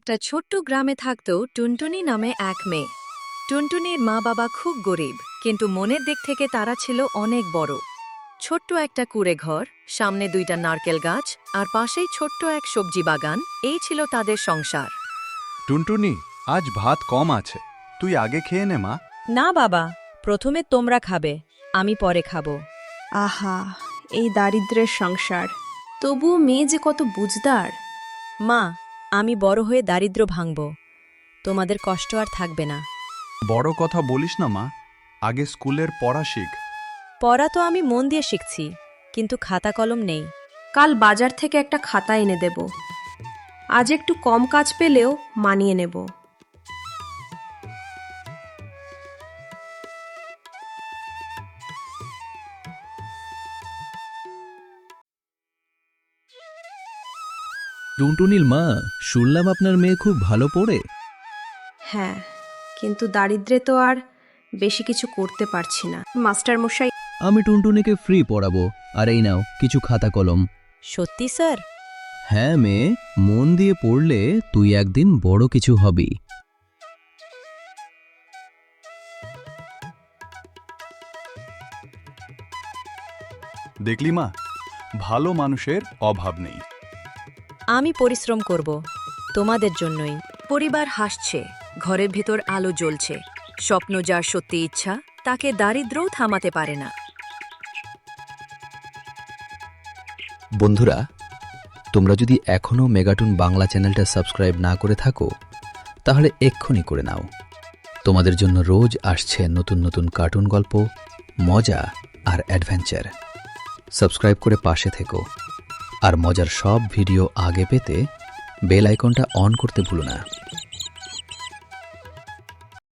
একটা ছোট্ট গ্রামে থাকত টুনটুনি নামে এক মেয়ে। টুনটুনির মা বাবা খুব গরিব, কিন্তু মনের দিক থেকে তারা ছিল অনেক বড়। ছোট্ট একটা কুঁড়ে ঘর, সামনে 2টা নারকেল গাছ, আর পাশেই ছোট্ট এক সবজি বাগান। এই ছিল তাদের সংসার। টুনটুনি, আজ ভাত কম আছে, তুই আগে খেয়ে নে মা। না বাবা, প্রথমে তোমরা খাবে, আমি পরে খাবো। আহা, এই দারিদ্র্যের সংসার। তবুও মেয়ে যে কত বুঝদার। মা, আমি বড় হয়ে দারিদ্র্য ভাঙব, তোমাদের কষ্ট আর থাকবে না। বড় কথা বলিস না মা, আগে স্কুলের পড়া শিখ। পড়া তো আমি মন দিয়ে শিখছি, কিন্তু খাতা কলম নেই। কাল বাজার থেকে একটা খাতা এনে দেব। আজ একটু কম কাজ পেলেও মানিয়ে নেব। টুনটুনির মা, শুনলাম আপনার মেয়ে খুব ভালো পড়ে। হ্যাঁ, কিন্তু দারিদ্র্যে তো আর বেশি কিছু করতে পারছি না। মাস্টার মশাই, আমি টুনটুনিকে ফ্রি পড়াবো, আর এই নাও কিছু খাতা কলম। সত্যি স্যার? হ্যাঁ মেয়ে, মন দিয়ে পড়লে তুই একদিন বড় কিছু হবি। দেখলি মা, ভালো মানুষের অভাব নেই। আমি পরিশ্রম করব, তোমাদের জন্যই। পরিবার হাসছে, ঘরের ভেতর আলো জ্বলছে। স্বপ্ন যার সত্যি ইচ্ছা, তাকে দারিদ্র্যও থামাতে পারে না। বন্ধুরা, তোমরা যদি এখনও মেগাটুন বাংলা চ্যানেলটা সাবস্ক্রাইব না করে থাকো, তাহলে এক্ষুনি করে নাও। তোমাদের জন্য রোজ আসছে নতুন নতুন কার্টুন গল্প, মজা আর অ্যাডভেঞ্চার। সাবস্ক্রাইব করে পাশে থেকো, আর মজার সব ভিডিও আগে পেতে বেল আইকনটা অন করতে ভুলো না।